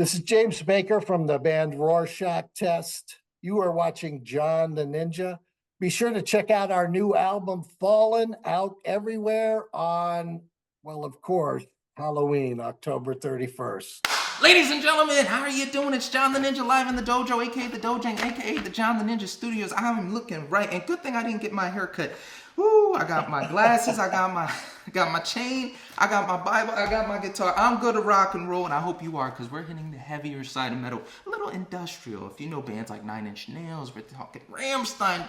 This is James Baker from the band Rorschach Test. You are watching John the Ninja. Be sure to check out our new album, Fallen, out everywhere on, well, of course, Halloween, October 31st. Ladies and gentlemen, how are you doing? It's John the Ninja live in the dojo, aka the Dojang, aka the John the Ninja Studios. I'm looking right, and good thing I didn't get my hair cut. Woo, I got my glasses, I got my chain, I got my Bible, I got my guitar. I'm good to rock and roll, and I hope you are, because we're hitting the heavier side of metal, a little industrial. If you know bands like Nine Inch Nails, we're talking Rammstein.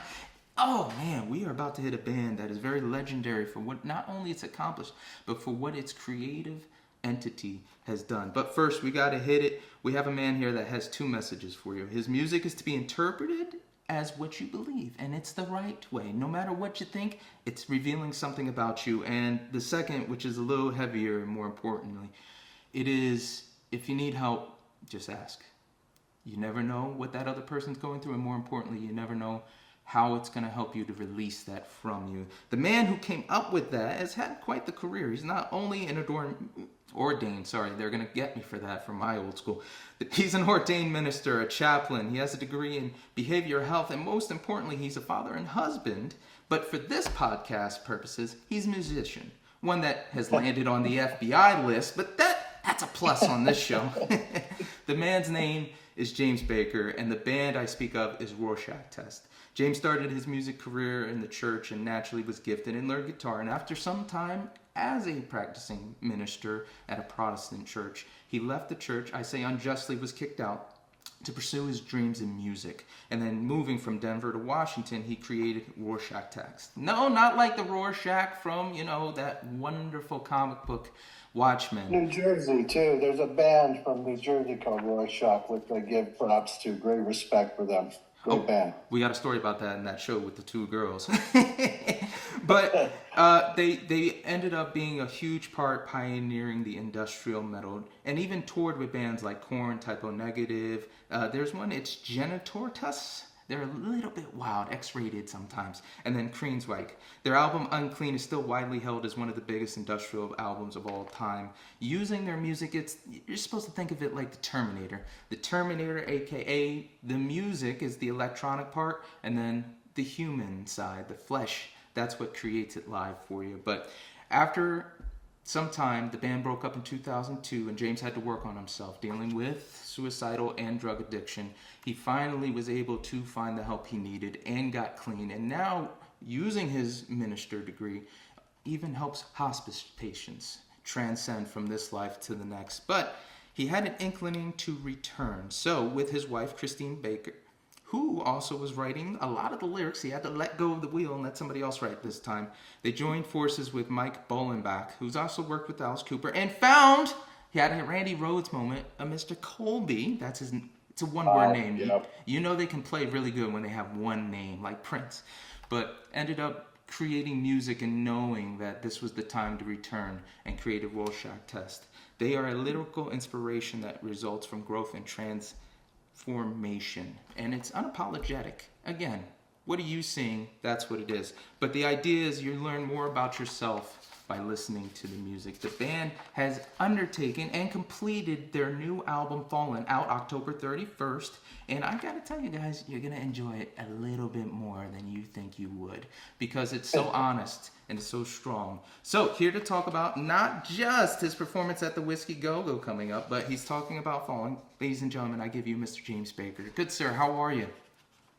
Oh man, we are about to hit a band that is very legendary for what not only it's accomplished, but for what its creative entity has done. But first, we got to hit it. We have a man here that has two messages for you. His music is to be interpreted as what you believe, and it's the right way. No matter what you think, it's revealing something about you. And the second, which is a little heavier and more importantly, it is, if you need help, just ask. You never know what that other person's going through, and more importantly, you never know how it's going to help you to release that from you. The man who came up with that has had quite the career. He's not only an ordained, they're going to get me for that from my old school. He's an ordained minister, a chaplain. He has a degree in behavioral health, and most importantly, he's a father and husband. But for this podcast purposes, he's a musician, one that has landed on the FBI list, but that's a plus on this show. The man's name is James Baker, and the band I speak of is Rorschach Test. James started his music career in the church and naturally was gifted and learned guitar. And after some time as a practicing minister at a Protestant church, he left the church, I say unjustly, was kicked out to pursue his dreams in music. And then moving from Denver to Washington, he created Rorschach Test. No, not like the Rorschach from, that wonderful comic book Watchmen. New Jersey, too. There's a band from New Jersey called Rorschach, which I give props to. Great respect for them. Great band. We got a story about that in that show with the two girls. But they ended up being a huge part pioneering the industrial metal, and even toured with bands like Korn, Typo Negative. There's one, it's Genitortus. They're a little bit wild, X-rated sometimes. And then Kreenswijk. Their album Unclean is still widely held as one of the biggest industrial albums of all time. Using their music, you're supposed to think of it like the Terminator. The Terminator, aka the music, is the electronic part, and then the human side, the flesh, that's what creates it live for you. But after some time, the band broke up in 2002, and James had to work on himself, dealing with suicidal and drug addiction. He finally was able to find the help he needed and got clean. And now, using his minister degree, even helps hospice patients transcend from this life to the next. But he had an inkling to return. So, with his wife, Christine Baker, who also was writing a lot of the lyrics. He had to let go of the wheel and let somebody else write this time. They joined forces with Mike Bolenbach, who's also worked with Alice Cooper, and found, he had a Randy Rhoads moment, a Mr. Kolby. It's a one-word name. Yep. You know they can play really good when they have one name, like Prince. But ended up creating music and knowing that this was the time to return and create a Rorschach Test. They are a lyrical inspiration that results from growth and transformation, and it's unapologetic. Again, what are you seeing? That's what it is. But the idea is you learn more about yourself by listening to the music. The band has undertaken and completed their new album Fallen, out October 31st, and I gotta tell you guys, you're gonna enjoy it a little bit more than you think you would, because it's so honest and it's so strong. So here to talk about not just his performance at the Whiskey Go-Go coming up, but he's talking about Fallen. Ladies and gentlemen, I give you Mr. James Baker. Good sir, how are you?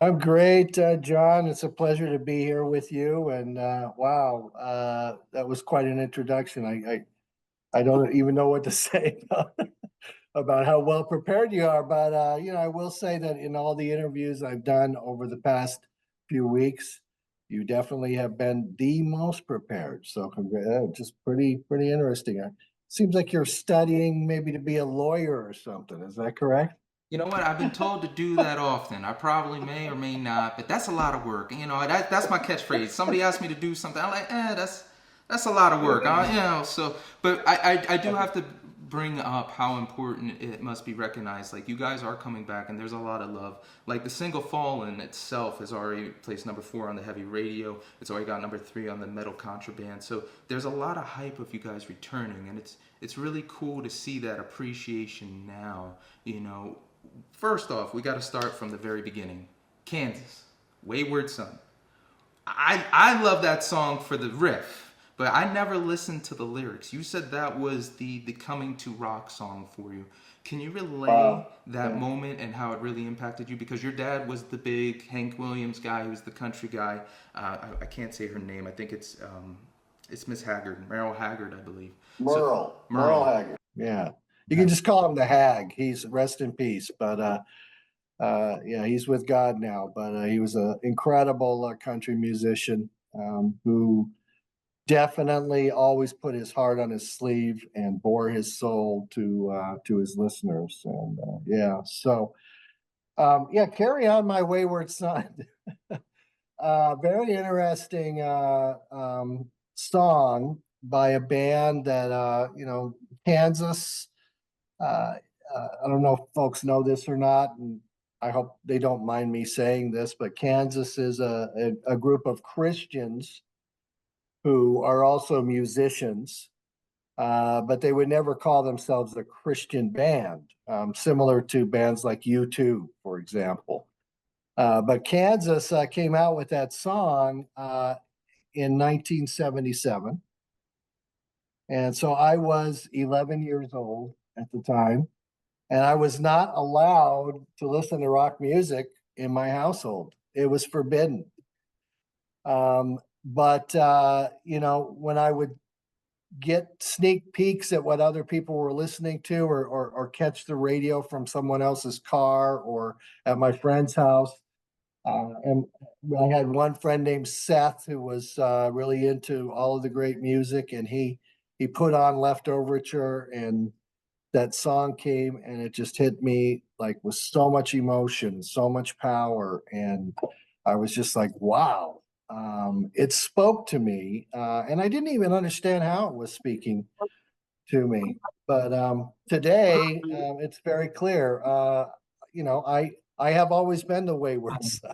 I'm great, John. It's a pleasure to be here with you. And wow, that was quite an introduction. I don't even know what to say about how well prepared you are. But I will say that in all the interviews I've done over the past few weeks, you definitely have been the most prepared. So just pretty interesting. It seems like you're studying maybe to be a lawyer or something. Is that correct? You know what? I've been told to do that often. I probably may or may not, but that's a lot of work. That's my catchphrase. Somebody asks me to do something, I'm like, that's a lot of work. So, but I do have to bring up how important it must be recognized. Like, you guys are coming back, and there's a lot of love. Like, the single Fallen itself is already placed #4 on the heavy radio. It's already got #3 on the metal contraband. So there's a lot of hype of you guys returning, and it's really cool to see that appreciation now. You know, first off, we got to start from the very beginning. Kansas, Wayward Son. I love that song for the riff, but I never listened to the lyrics. You said that was the coming to rock song for you. Can you relay that moment and how it really impacted you? Because your dad was the big Hank Williams guy, who was the country guy. I can't say her name. I think it's Miss Haggard, Merle Haggard, I believe. Merle Haggard. Yeah, you can just call him the Hag. He's rest in peace, but yeah, he's with God now. But he was an incredible country musician who definitely always put his heart on his sleeve and bore his soul to his listeners. And yeah, so yeah, Carry On My Wayward Son. Very interesting song by a band that you know, Kansas. I don't know if folks know this or not, and I hope they don't mind me saying this, but Kansas is a group of Christians who are also musicians, but they would never call themselves a Christian band, similar to bands like U2, for example. But Kansas came out with that song in 1977. And so I was 11 years old at the time, and I was not allowed to listen to rock music in my household. It was forbidden. But you know, when I would get sneak peeks at what other people were listening to, or catch the radio from someone else's car or at my friend's house, and I had one friend named Seth who was really into all of the great music, and he put on Left Overture, and that song came, and it just hit me like with so much emotion, so much power, and I was just like, wow. It spoke to me, and I didn't even understand how it was speaking to me. But today, it's very clear. You know, I have always been the wayward son.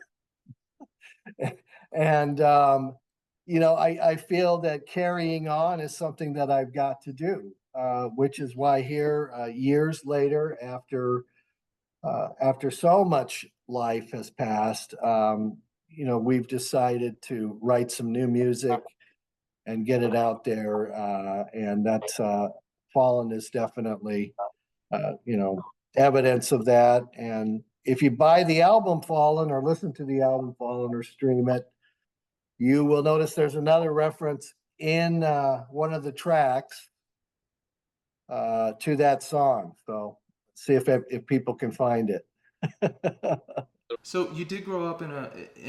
And you know, I feel that carrying on is something that I've got to do, which is why here, years later, after so much life has passed, you know, we've decided to write some new music and get it out there, and that's Fallen is definitely you know, evidence of that. And if you buy the album Fallen, or listen to the album Fallen, or stream it, you will notice there's another reference in one of the tracks to that song. So see if people can find it. So you did grow up in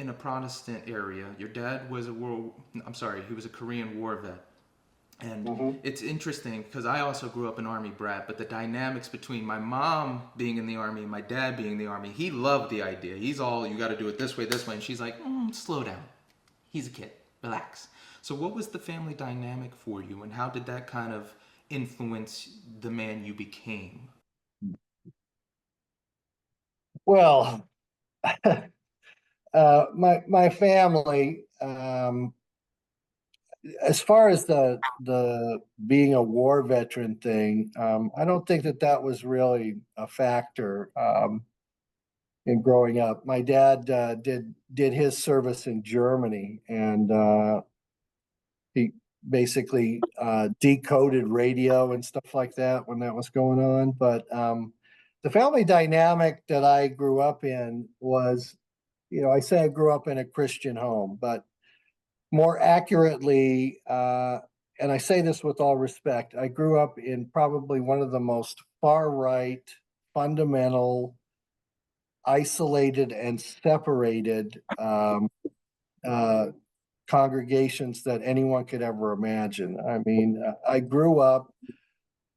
a Protestant area. Your dad was he was a Korean War vet. And it's interesting because I also grew up an Army brat, but the dynamics between my mom being in the Army and my dad being in the Army, he loved the idea. He's all, you got to do it this way. And she's like, slow down. He's a kid. Relax. So what was the family dynamic for you, and how did that kind of influence the man you became? Well, my family, as far as the being a war veteran thing, I don't think that was really a factor in growing up. My dad did his service in Germany, and he basically decoded radio and stuff like that when that was going on. But the family dynamic that I grew up in was, you know, I say I grew up in a Christian home, but more accurately, and I say this with all respect, I grew up in probably one of the most far right, fundamental, isolated, and separated congregations that anyone could ever imagine. I mean, I grew up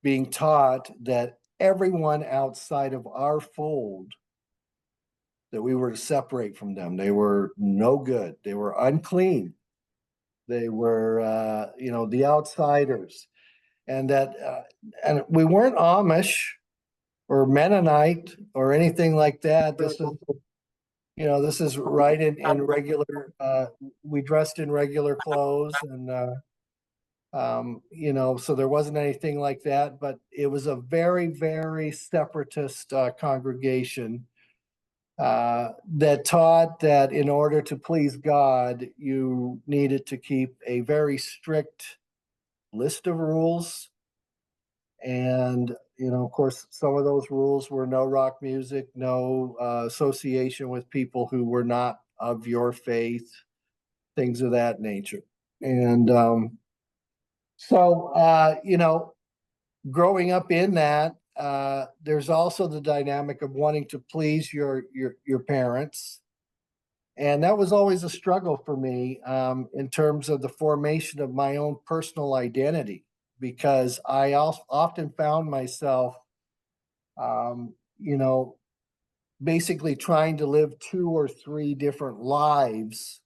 being taught that everyone outside of our fold, that we were to separate from them. They were no good. They were unclean. They were, you know, the outsiders. and that, and we weren't Amish or Mennonite or anything like that. This is, this is right in regular, we dressed in regular clothes and, so there wasn't anything like that, but it was a very, very separatist congregation that taught that in order to please God, you needed to keep a very strict list of rules. And, of course, some of those rules were no rock music, no association with people who were not of your faith, things of that nature. And growing up in that, there's also the dynamic of wanting to please your parents. And that was always a struggle for me in terms of the formation of my own personal identity, because I often found myself, basically trying to live 2 or 3 different lives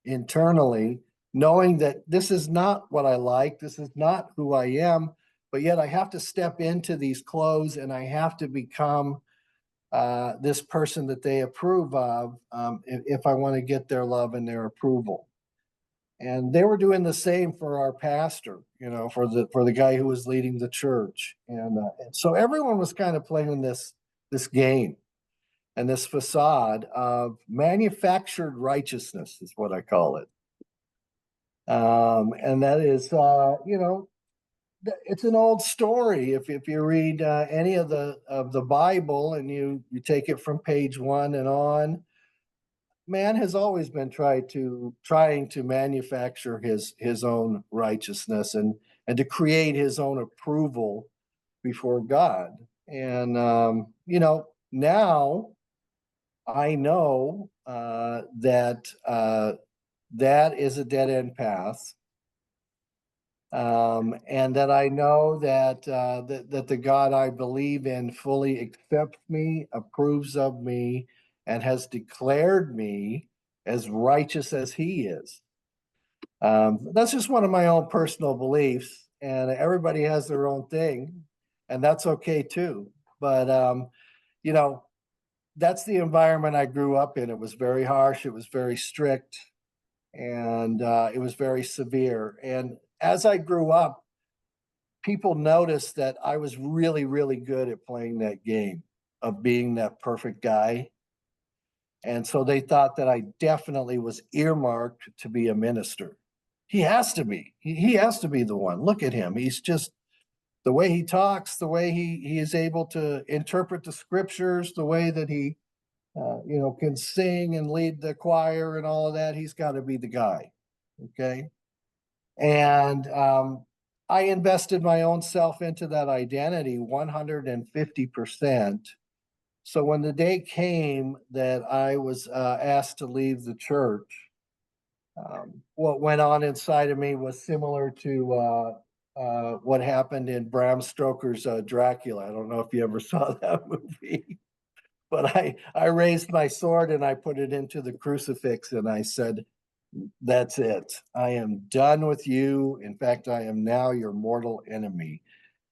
internally, knowing that this is not what I like, this is not who I am, but yet I have to step into these clothes and I have to become this person that they approve of if I want to get their love and their approval. And they were doing the same for our pastor, for the guy who was leading the church, and so everyone was kind of playing this game and this facade of manufactured righteousness is what I call it. And that is, it's an old story. If you read any of the Bible and you take it from page 1 and on, man has always been trying to manufacture his own righteousness and to create his own approval before God. And now I know that that is a dead end path. And that I know that the God I believe in fully accepts me, approves of me, and has declared me as righteous as He is. That's just one of my own personal beliefs, and everybody has their own thing, and that's okay too. But that's the environment I grew up in. It was very harsh. It was very strict, and it was very severe. And as I grew up, people noticed that I was really, really good at playing that game of being that perfect guy. And so they thought that I definitely was earmarked to be a minister. He has to be. He has to be the one. Look at him. He's just the way he talks, the way he is able to interpret the scriptures, the way that he can sing and lead the choir and all of that. He's got to be the guy. Okay. And I invested my own self into that identity 150%. So when the day came that I was asked to leave the church, what went on inside of me was similar to what happened in Bram Stoker's Dracula. I don't know if you ever saw that movie, but I raised my sword and I put it into the crucifix and I said, that's it. I am done with you. In fact, I am now your mortal enemy.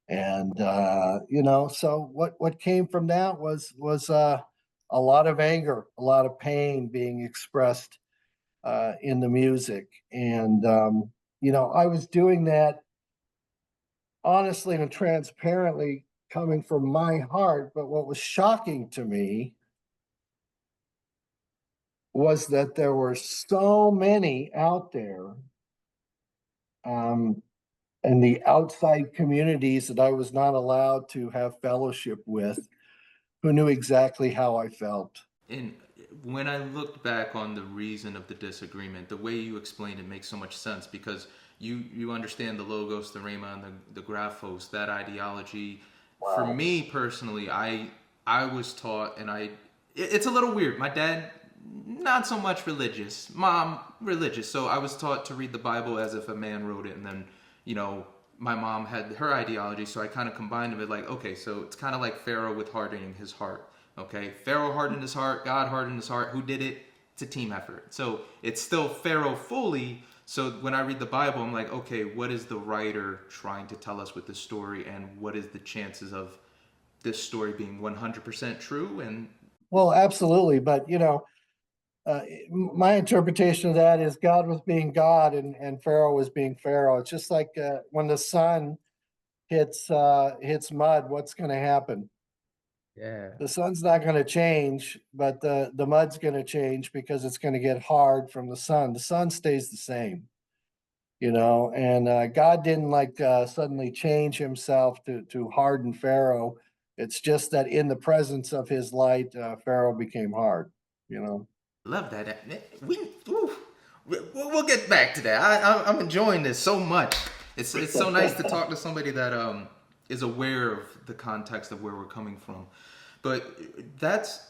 And so what came from that was a lot of anger, a lot of pain being expressed in the music. And I was doing that honestly and transparently coming from my heart. But what was shocking to me was that there were so many out there in the outside communities that I was not allowed to have fellowship with who knew exactly how I felt. And when I looked back on the reason of the disagreement, the way you explained it makes so much sense, because you understand the logos, the rhema, and the graphos, that ideology. Wow. For me personally, I was taught, and it's a little weird. My dad, not so much religious. Mom, religious. So I was taught to read the Bible as if a man wrote it, and then, my mom had her ideology, so I kind of combined it like, okay, so it's kind of like Pharaoh with hardening his heart. Okay, Pharaoh hardened his heart, God hardened his heart. Who did it? It's a team effort. So it's still Pharaoh fully, So when I read the Bible, I'm like, okay, what is the writer trying to tell us with this story, and what is the chances of this story being 100% true? And Well, absolutely. But, my interpretation of that is God was being God and Pharaoh was being Pharaoh. It's just like when the sun hits mud, what's going to happen? yeah, The sun's not going to change, but the mud's going to change because it's going to get hard from the sun. The sun stays the same, and God didn't like suddenly change himself to harden Pharaoh. It's just that in the presence of his light, Pharaoh became hard, you know. love that. We, ooh, we'll get back to that. I'm enjoying this so much. It's so nice to talk to somebody that is aware of the context of where we're coming from. But that's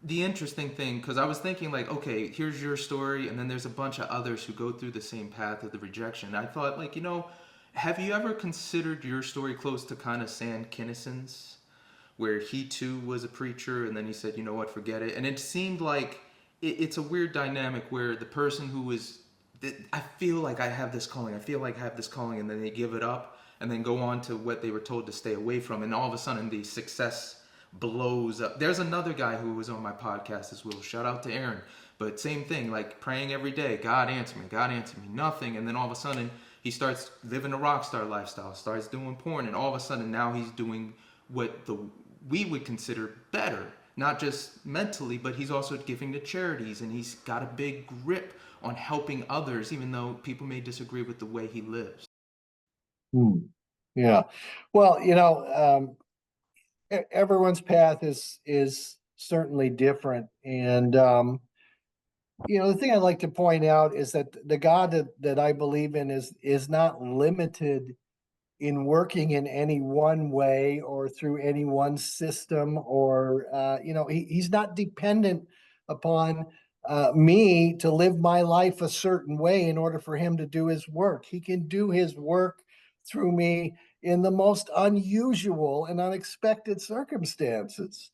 the interesting thing, because I was thinking like, okay, here's your story, and then there's a bunch of others who go through the same path of the rejection. I thought like, have you ever considered your story close to kind of Sam Kinnison's, where he too was a preacher and then he said, you know what, forget it. And it seemed like it's a weird dynamic where the person who was, I feel like I have this calling, I feel like I have this calling, and then they give it up and then go on to what they were told to stay away from, and all of a sudden the success blows up. There's another guy who was on my podcast as well. Shout out to Aaron. But same thing, like praying every day, God answer me, nothing. And then all of a sudden he starts living a rock star lifestyle, starts doing porn, and all of a sudden now he's doing what we would consider better. Not just mentally, but he's also giving to charities, and he's got a big grip on helping others, even though people may disagree with the way he lives. Hmm. Yeah. Well, everyone's path is certainly different, and the thing I'd like to point out is that the God that I believe in is not limited in working in any one way or through any one system, or he's not dependent upon me to live my life a certain way in order for him to do his work. He can do his work through me in the most unusual and unexpected circumstances.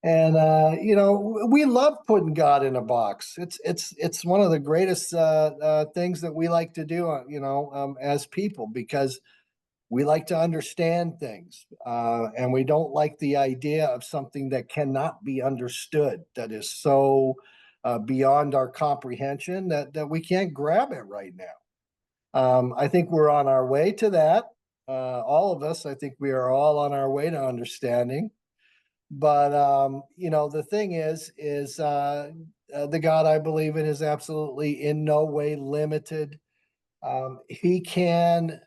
And we love putting God in a box. It's one of the greatest things that we like to do, as people, because we like to understand things, and we don't like the idea of something that cannot be understood, that is so beyond our comprehension that we can't grab it right now. I think we're on our way to that. All of us, I think we are all on our way to understanding. But the thing is the God I believe in is absolutely in no way limited. He can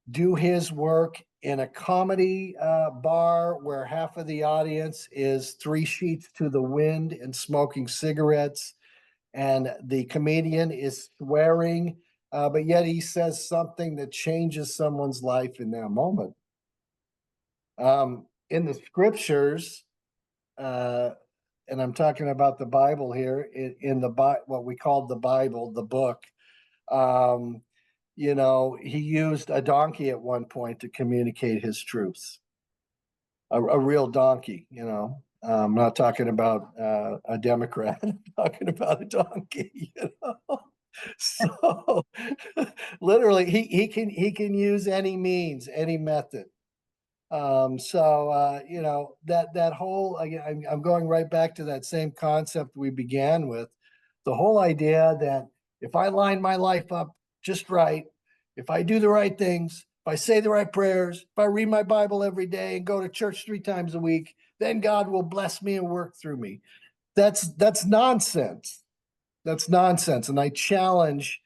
do his work in a comedy bar where half of the audience is three sheets to the wind and smoking cigarettes, and the comedian is swearing, but yet he says something that changes someone's life in that moment. In the scriptures, and I'm talking about the Bible here, in the what we call the Bible, the book. Um, he used a donkey at one point to communicate his truths. A real donkey. I'm not talking about a Democrat. I'm talking about a donkey. So literally, he can use any means, any method. That whole, again, I'm going right back to that same concept we began with, the whole idea that if I line my life up just right, if I do the right things, if I say the right prayers, if I read my Bible every day and go to church 3 times a week, then God will bless me and work through me. That's nonsense. That's nonsense. And I challenge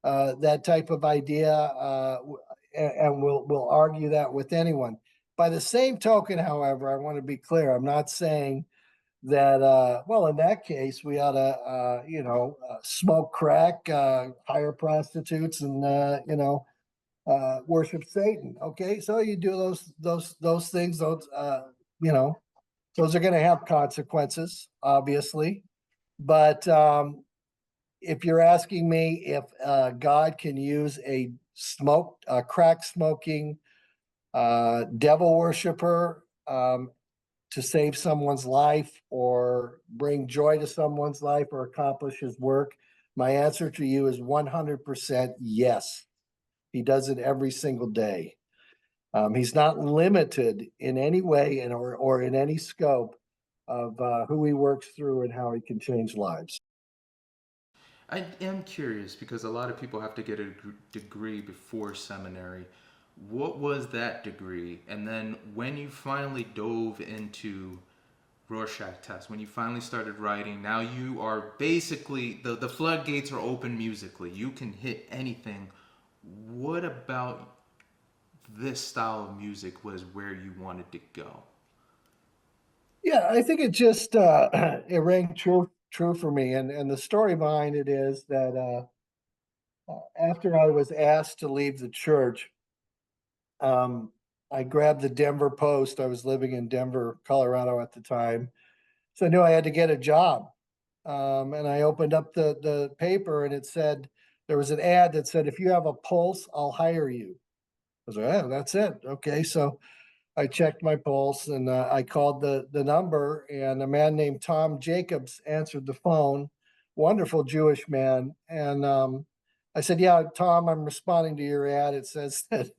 that type of idea, and we'll argue that with anyone. By the same token, however, I want to be clear. I'm not saying that, well, in that case, we ought to, smoke crack, hire prostitutes, and, worship Satan. Okay, so you do those things. You know, those are going to have consequences, obviously. But if you're asking me if God can use a crack smoking, devil worshiper, to save someone's life or bring joy to someone's life or accomplish his work, My answer to you is 100% yes. He does it every single day. He's not limited in any way or in any scope of who he works through and how he can change lives. I am curious because a lot of people have to get a degree before seminary. What was that degree? And then when you finally dove into Rorschach Test, when you finally started writing, now you are basically, the floodgates are open musically. You can hit anything. What about this style of music was where you wanted to go? Yeah, I think it just it rang true for me. And the story behind it is that after I was asked to leave the church, um, I grabbed the Denver Post. I was living in Denver, Colorado at the time. So I knew I had to get a job. And I opened up the paper and it said, there was an ad that said, if you have a pulse, I'll hire you. I was like, oh, that's it. Okay. So I checked my pulse and I called the number, and a man named Tom Jacobs answered the phone. Wonderful Jewish man. And I said, yeah, Tom, I'm responding to your ad. It says that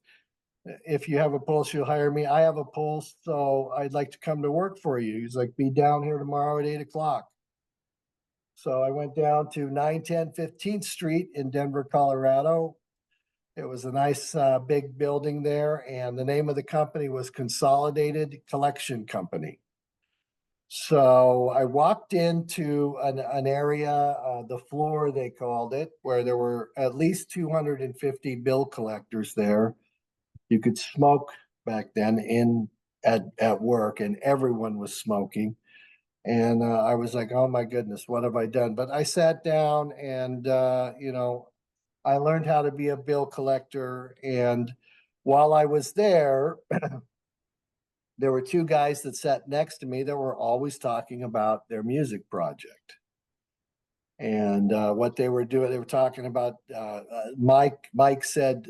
if you have a pulse, you'll hire me. I have a pulse, so I'd like to come to work for you. He's like, be down here tomorrow at 8 o'clock. So I went down to 910 15th Street in Denver, Colorado. It was a nice big building there, and the name of the company was Consolidated Collection Company. So I walked into an area, the floor they called it, where there were at least 250 bill collectors there. You could smoke back then at work, and everyone was smoking. And I was like, oh my goodness, what have I done? But I sat down and, I learned how to be a bill collector. And while I was there, there were two guys that sat next to me that were always talking about their music project. And what they were doing, they were talking about Mike. Mike said,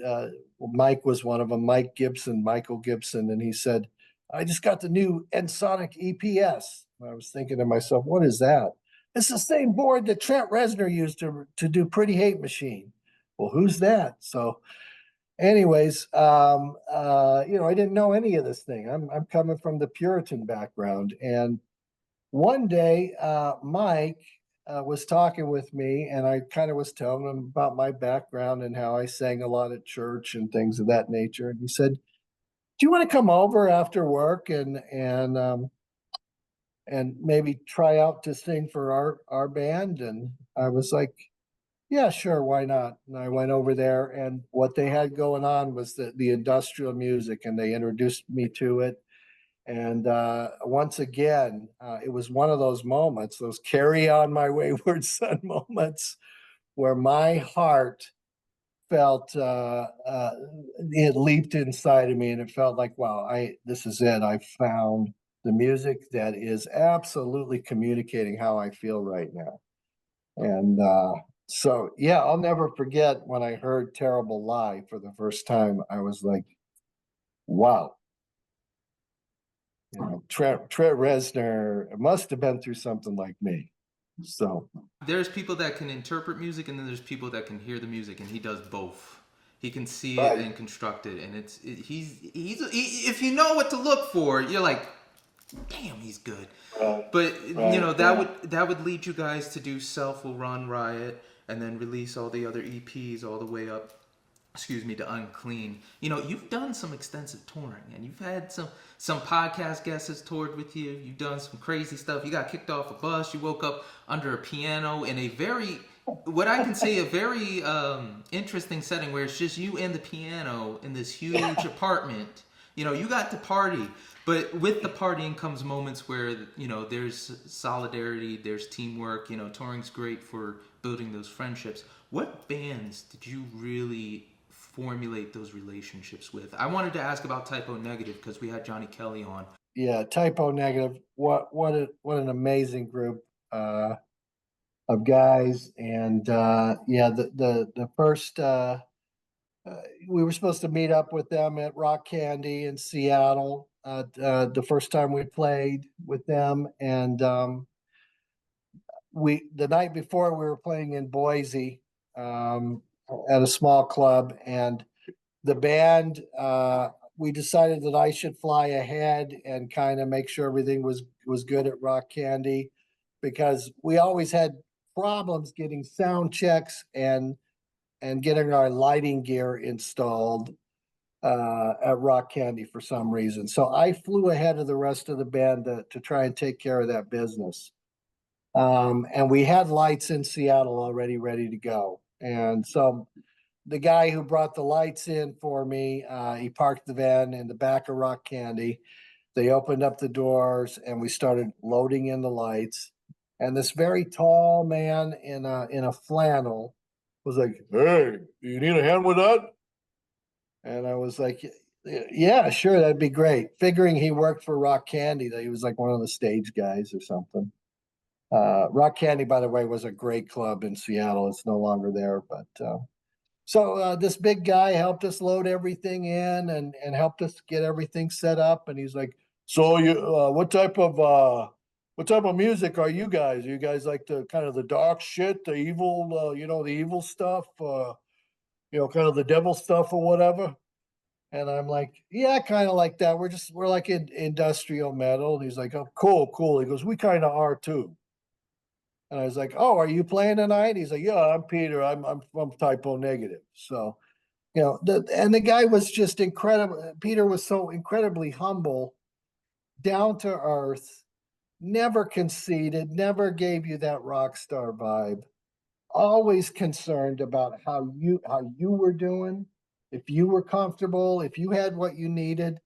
Mike was one of them, Michael Gibson. And he said, I just got the new Ensoniq EPS. I was thinking to myself, what is that? It's the same board that Trent Reznor used to do Pretty Hate Machine. Well, who's that? So anyways, I didn't know any of this thing. I'm coming from the Puritan background. And one day, Mike was talking with me, and I kind of was telling him about my background and how I sang a lot at church and things of that nature. And he said, "Do you want to come over after work and maybe try out to sing for our band?" And I was like, "Yeah, sure, why not?" And I went over there, and what they had going on was the industrial music, and they introduced me to it. And once again, it was one of those moments, those carry on my wayward son moments, where my heart felt it leaped inside of me, and it felt like, wow, this is it. I found the music that is absolutely communicating how I feel right now. And so, yeah, I'll never forget when I heard Terrible Lie for the first time. I was like, wow, Trent Reznor must have been through something like me. So There's people that can interpret music, and then there's people that can hear the music, and he does both. He can see it right, and construct it, and if you know what to look for, you're like, damn, he's good. But that would lead you guys to do Self Will Run Riot, and then release all the other EPs all the way up, to Unclean. You've done some extensive touring, and you've had some podcast guests has toured with you. You've done some crazy stuff. You got kicked off a bus. You woke up under a piano in a what I can say, a very interesting setting where it's just you and the piano in this huge apartment. You got to party, but with the partying comes moments where there's solidarity, there's teamwork. Touring's great for building those friendships. What bands did you really formulate those relationships with? I wanted to ask about Typo Negative because we had Johnny Kelly on. Yeah, Typo Negative. What an amazing group of guys. And the first we were supposed to meet up with them at Rock Candy in Seattle. The first time we played with them, and the night before we were playing in Boise at a small club, and the band, we decided that I should fly ahead and kind of make sure everything was good at Rock Candy, because we always had problems getting sound checks and getting our lighting gear installed at Rock Candy for some reason. So I flew ahead of the rest of the band to try and take care of that business. And we had lights in Seattle already ready to go. And so the guy who brought the lights in for me, he parked the van in the back of Rock Candy. They opened up the doors and we started loading in the lights. And this very tall man in a flannel was like, "Hey, do you need a hand with that?" And I was like, "Yeah, sure, that'd be great." Figuring he worked for Rock Candy, that he was like one of the stage guys or something. Rock Candy, by the way, was a great club in Seattle. It's no longer there, but so this big guy helped us load everything in and helped us get everything set up. And he's like, "So you, what type of music are you guys? Are you guys like the kind of the dark shit, the evil, the evil stuff, kind of the devil stuff or whatever?" And I'm like, "Yeah, kind of like that. We're like in industrial metal." And he's like, "Oh, cool, cool." He goes, "We kind of are too." And I was like, "Oh, are you playing tonight?" He's like, "Yeah, I'm Peter. I'm typo negative." So, and the guy was just incredible. Peter was so incredibly humble, down to earth, never conceited, never gave you that rock star vibe. Always concerned about how you were doing, if you were comfortable, if you had what you needed.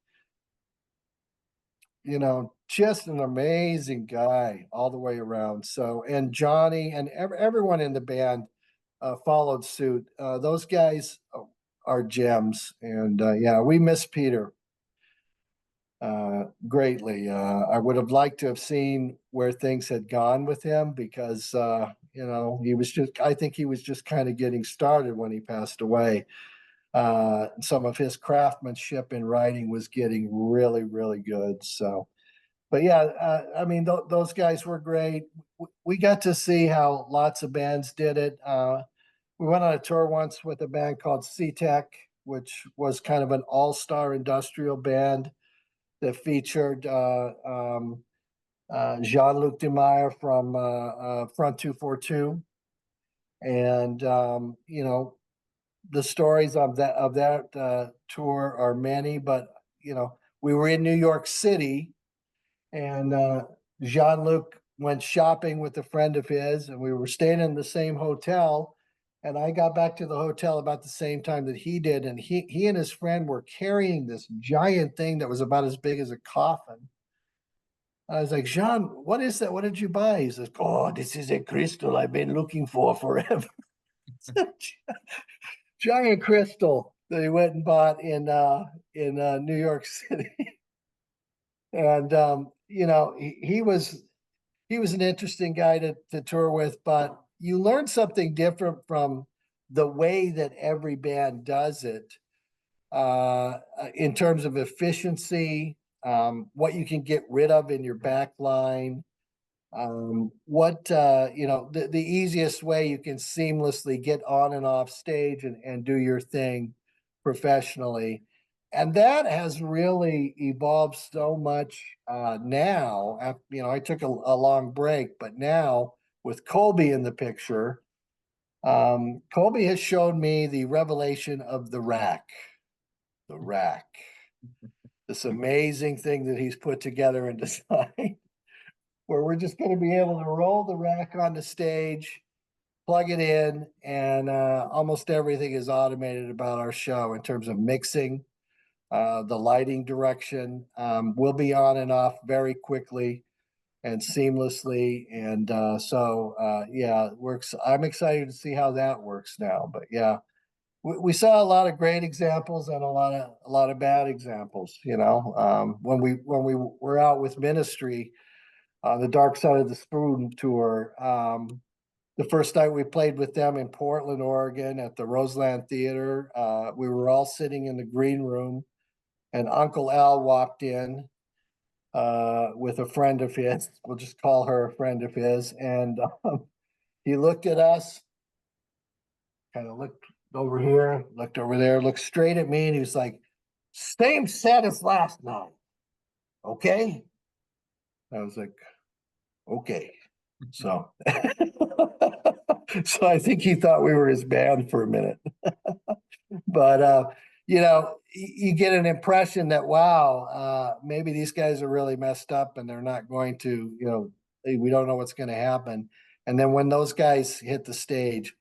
Just an amazing guy all the way around. So, and Johnny and everyone in the band followed suit. Those guys are gems. And yeah, we miss Peter greatly. I would have liked to have seen where things had gone with him, because, I think he was just kind of getting started when he passed away. Some of his craftsmanship in writing was getting really, really good. So, but yeah, I mean, those guys were great. We got to see how lots of bands did it. We went on a tour once with a band called TECK, which was kind of an all-star industrial band that featured Jean-Luc Demeyer from Front 242. And, the stories of that tour are many, but, we were in New York City, and Jean-Luc went shopping with a friend of his, and we were staying in the same hotel. And I got back to the hotel about the same time that he did, and he and his friend were carrying this giant thing that was about as big as a coffin. I was like, "Jean, what is that? What did you buy?" He's like, "Oh, this is a crystal I've been looking for forever." Giant crystal that he went and bought in New York City. And he was an interesting guy to tour with, but you learn something different from the way that every band does it, in terms of efficiency, what you can get rid of in your back line, the easiest way you can seamlessly get on and off stage and do your thing professionally. And that has really evolved so much now. I took a long break, but now with Kolby in the picture, Kolby has shown me the revelation of the rack. The rack. This amazing thing that he's put together and designed, where we're just going to be able to roll the rack on the stage, plug it in, and almost everything is automated about our show in terms of mixing, the lighting direction. Will be on and off very quickly and seamlessly. And yeah, it works. I'm excited to see how that works now. But yeah, we saw a lot of great examples and a lot of bad examples. When we were out with Ministry on the Dark Side of the Spoon tour. The first night we played with them in Portland, Oregon at the Roseland Theater, we were all sitting in the green room, and Uncle Al walked in with a friend of his. We'll just call her a friend of his. And he looked at us, kind of looked over here, looked over there, looked straight at me, and he was like, "Same set as last night, okay?" I was like, "Okay." So, so I think he thought we were his band for a minute. But you get an impression that wow, maybe these guys are really messed up and they're not going to, we don't know what's going to happen. And then when those guys hit the stage,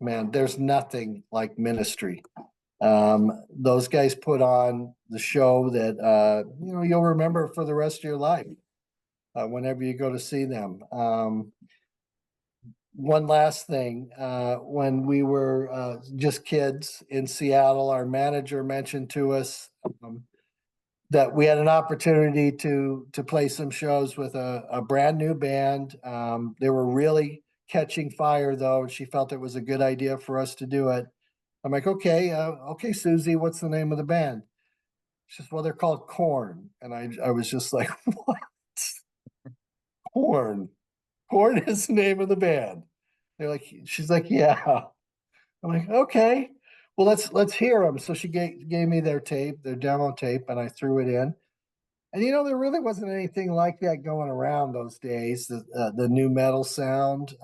man, there's nothing like Ministry. Those guys put on the show that you'll remember for the rest of your life whenever you go to see them. One last thing, when we were just kids in Seattle, our manager mentioned to us that we had an opportunity to play some shows with a brand new band. They were really catching fire though, and she felt it was a good idea for us to do it. I'm like, okay, Susie, what's the name of the band? She says, well, they're called Korn. And I was just like, what? Korn. Korn is the name of the band. She's like, yeah. I'm like, okay, well, let's hear them. So she gave me their demo tape, and I threw it in. And there really wasn't anything like that going around those days. The new metal sound.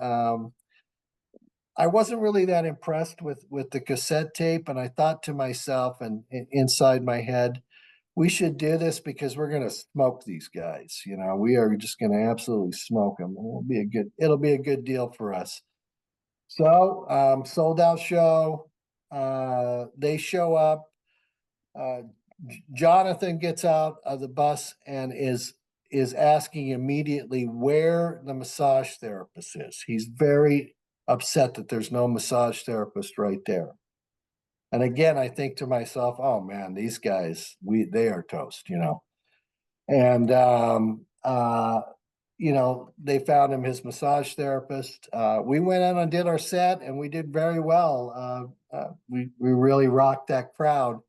I wasn't really that impressed with the cassette tape, and I thought to myself, and inside my head, we should do this because we're going to smoke these guys. We are just going to absolutely smoke them. It'll be a good deal for us. So sold out show. They show up. Jonathan gets out of the bus and is asking immediately where the massage therapist is. He's very upset that there's no massage therapist right there. And again, I think to myself, oh man, these guys, they are toast, And they found him his massage therapist. We went in and did our set, and we did very well. We really rocked that crowd.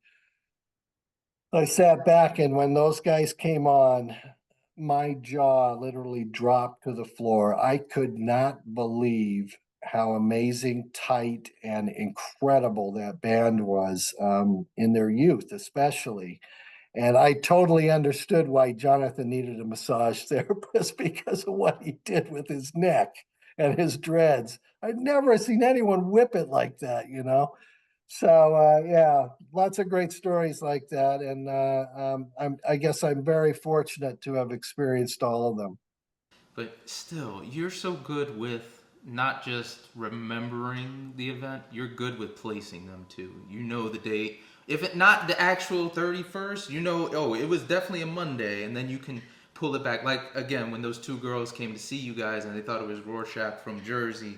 I sat back, and when those guys came on, my jaw literally dropped to the floor. I could not believe how amazing, tight, and incredible that band was in their youth, especially. And I totally understood why Jonathan needed a massage therapist because of what he did with his neck and his dreads. I'd never seen anyone whip it like that. So yeah, lots of great stories like that, and I guess I'm very fortunate to have experienced all of them. But still, you're so good with not just remembering the event, you're good with placing them too. You know the date. If it not the actual 31st, oh, it was definitely a Monday, and then you can pull it back. Like again, when those two girls came to see you guys and they thought it was Rorschach from Jersey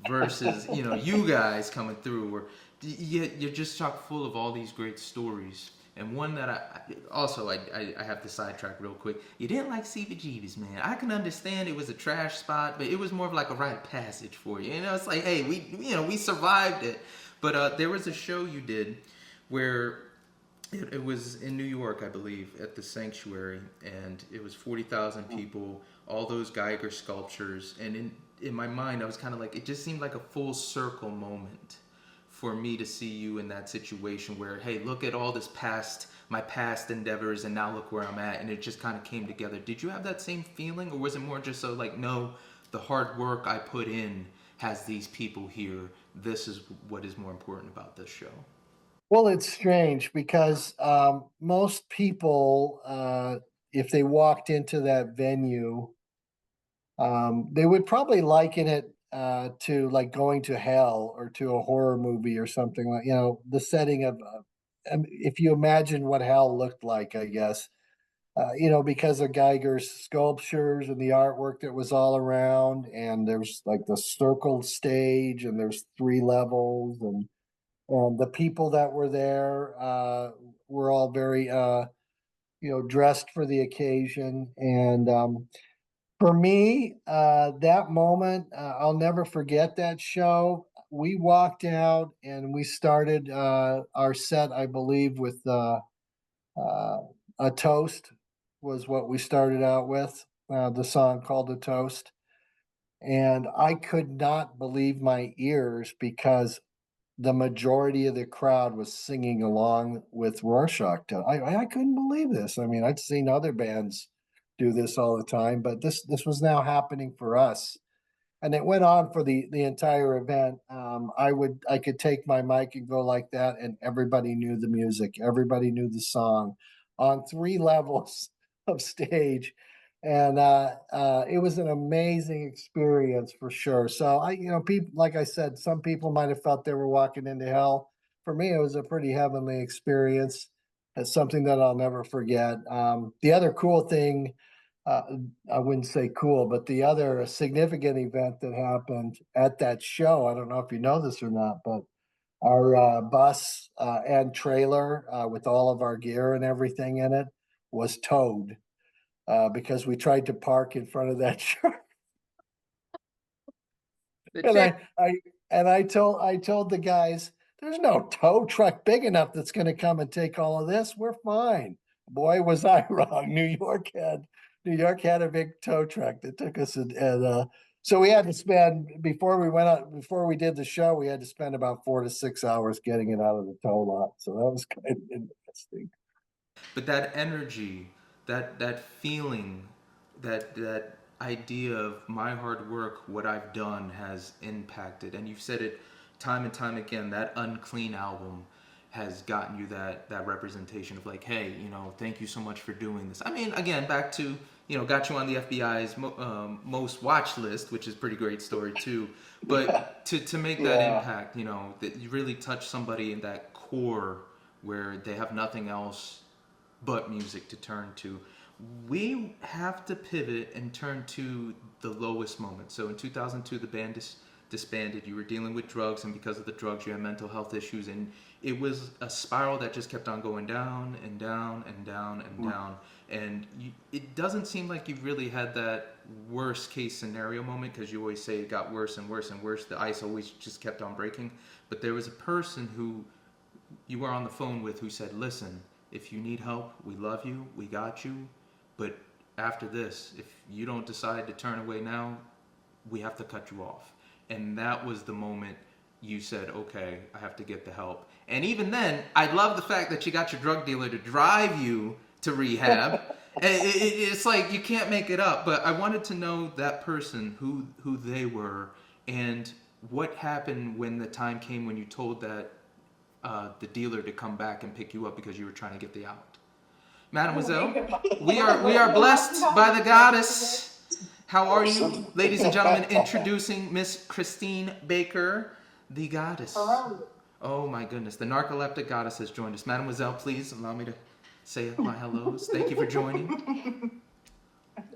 versus, you guys coming through, or you're just chock full of all these great stories. And one that I have to sidetrack real quick. You didn't like CBGB's, man. I can understand it was a trash spot, but it was more of like a rite of passage for you. It's like, hey, we survived it. But there was a show you did where it was in New York, I believe, at the Sanctuary, and it was 40,000 people, all those Geiger sculptures, and in my mind, I was kind of like, it just seemed like a full circle moment for me to see you in that situation where, hey, look at all this my past endeavors, and now look where I'm at, and it just kind of came together. Did you have that same feeling, or was it more just so like, no, the hard work I put in has these people here. This is what is more important about this show. Well, it's strange because most people, if they walked into that venue, they would probably liken it to like going to hell or to a horror movie or something like, the setting of, if you imagine what hell looked like, I guess, because of Geiger's sculptures and the artwork that was all around, and there's like the circled stage, and there's 3 levels, and the people that were there were all very, dressed for the occasion. And for me, that moment, I'll never forget that show. We walked out and we started our set, I believe, with a toast. was what we started out with, the song called The Toast. And I could not believe my ears because the majority of the crowd was singing along with Rorschach Test. I couldn't believe this. I mean, I'd seen other bands do this all the time, but this was now happening for us. And it went on for the entire event. I could take my mic and go like that, and everybody knew the music, everybody knew the song on 3 levels of stage, and it was an amazing experience for sure. So people, like I said, some people might have felt they were walking into hell. For me, it was a pretty heavenly experience. It's something that I'll never forget. The other cool thing, uh, I wouldn't say cool, but the other significant event that happened at that show, I don't know if you know this or not, but our bus and trailer with all of our gear and everything in it was towed because we tried to park in front of that church. The And chick, I told the guys, there's no tow truck big enough that's going to come and take all of this. We're fine. Boy, was I wrong. New York had a big tow truck that took us, and so we had to spend before we did the show, we had to spend about 4 to 6 hours getting it out of the tow lot. So that was kind of interesting. but that energy, that feeling, that idea of my hard work, what I've done has impacted. And you've said it time and time again. That Unclean album has gotten you that representation of like, hey, thank you so much for doing this. I mean, again, back to got you on the FBI's most watch list, which is a pretty great story too. But to make that impact, that you really touch somebody in that core where they have nothing else but music to turn to. We have to pivot and turn to the lowest moment. So in 2002, the band disbanded. You were dealing with drugs, and because of the drugs, you had mental health issues, and it was a spiral that just kept on going down and down and down and down. And it doesn't seem like you really had that worst case scenario moment, because you always say it got worse and worse and worse. The ice always just kept on breaking. But there was a person who you were on the phone with who said, listen, if you need help, we love you, we got you, but after this, if you don't decide to turn away now, we have to cut you off. And that was the moment you said, okay, I have to get the help. And even then, I love the fact that you got your drug dealer to drive you to rehab. It's like you can't make it up. But I wanted to know that person, who they were, and what happened when the time came when you told that the dealer to come back and pick you up because you were trying to get the out. Mademoiselle, we are blessed by the goddess. How are you, ladies and gentlemen? Introducing Miss Christine Baker, the goddess. Hello. Oh my goodness, the Narcoleptic Goddess has joined us. Mademoiselle, please allow me to say my hellos. Thank you for joining.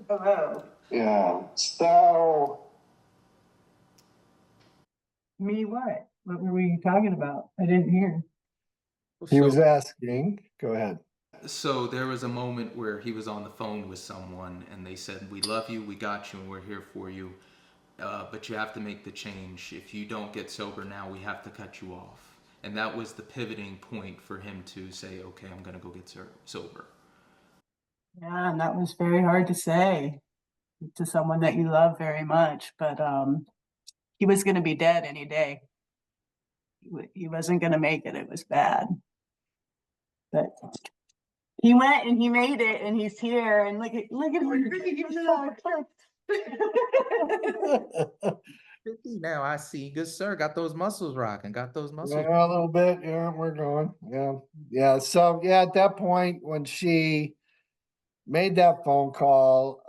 Hello. Yeah. So Me what? What were we talking about? I didn't hear. he was asking. Go ahead. So there was a moment where he was on the phone with someone and they said, we love you, we got you, and we're here for you. But you have to make the change. If you don't get sober now, we have to cut you off. And that was the pivoting point for him to say, okay, I'm going to go get sober. Yeah, and that was very hard to say to someone that you love very much. But he was going to be dead any day. He wasn't going to make it. It was bad. But he went and he made it, and he's here. And look at him. 50 now, I see. Good sir, got those muscles rocking, got those muscles. Yeah, a little bit. Yeah, we're going. Yeah. So yeah, at that point when she made that phone call,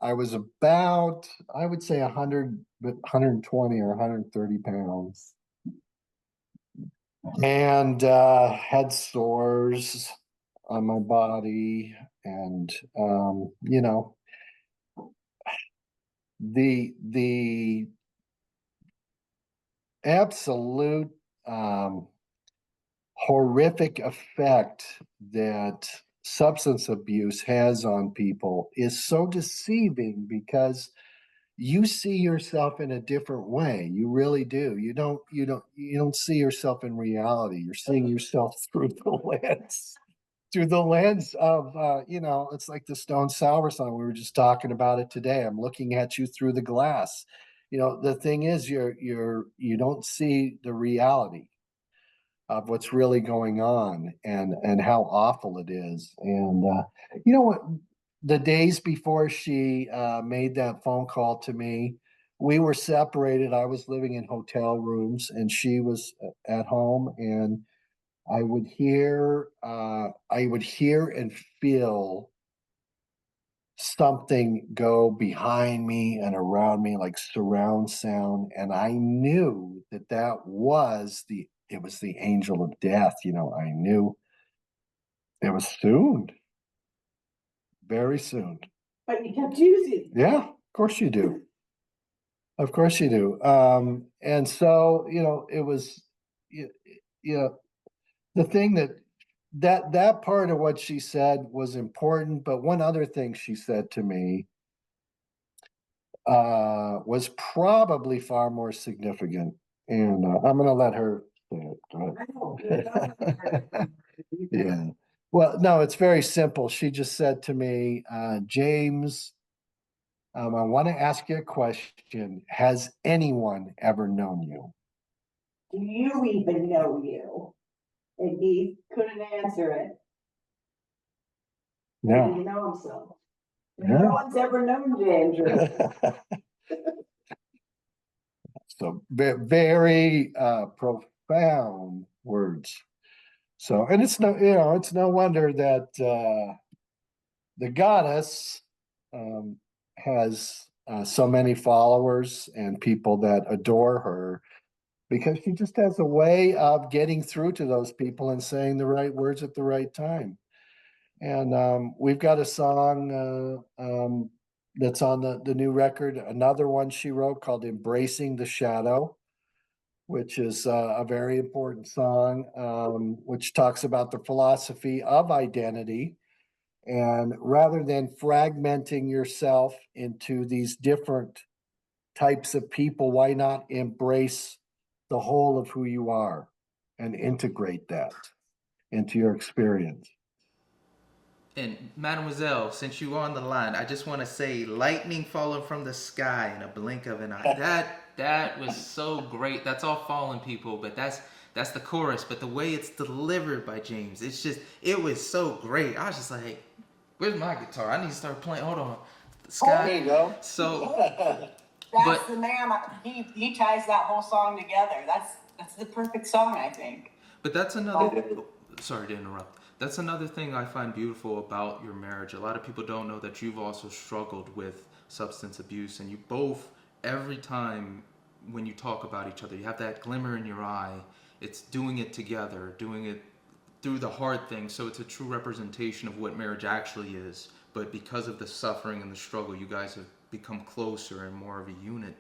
I was about, I would say 120 or 130 pounds. And had sores on my body, and the absolute horrific effect that substance abuse has on people is so deceiving, because you see yourself in a different way. You really do. You don't see yourself in reality. You're seeing yourself through the lens. through the lens of, you know, it's like the Stone Sour song. We were just talking about it today. I'm looking at you through the glass. You know, the thing is, you don't see the reality of what's really going on and how awful it is. And you know what? The days before she made that phone call to me, we were separated. I was living in hotel rooms, and she was at home. And I would hear and feel something go behind me and around me, like surround sound, and I knew that it was the angel of death. You know, I knew it was soon, very soon. But you kept using. Yeah, of course you do. Of course you do. And so, you know, it was, you know, the thing that part of what she said was important, but one other thing she said to me was probably far more significant. And I'm going to let her say it. Go ahead. Yeah. Well, no, it's very simple. She just said to me, James, I want to ask you a question. Has anyone ever known you? Do you even know you? And he couldn't answer it. He No. didn't know himself. Yeah. No one's ever known Andrew. So very profound words. So, and it's no, you know, it's no wonder that the goddess has so many followers and people that adore her, because she just has a way of getting through to those people and saying the right words at the right time. And we've got a song that's on the new record, another one she wrote called Embracing the Shadow, which is a very important song, which talks about the philosophy of identity. And rather than fragmenting yourself into these different types of people, why not embrace the whole of who you are and integrate that into your experience? And Mademoiselle, since you are on the line, I just want to say, lightning falling from the sky in a blink of an eye. That was so great. That's all fallen people, but that's the chorus. But the way it's delivered by James, it was so great. I was just like, where's my guitar? I need to start playing. Hold on, the sky. There you go. So That's the man. He ties that whole song together. That's the perfect song, I think. But that's another. Sorry to interrupt. That's another thing I find beautiful about your marriage. A lot of people don't know that you've also struggled with substance abuse, and you both, every time when you talk about each other, you have that glimmer in your eye. It's doing it together, doing it through the hard things. So it's a true representation of what marriage actually is. But because of the suffering and the struggle, you guys have become closer and more of a unit.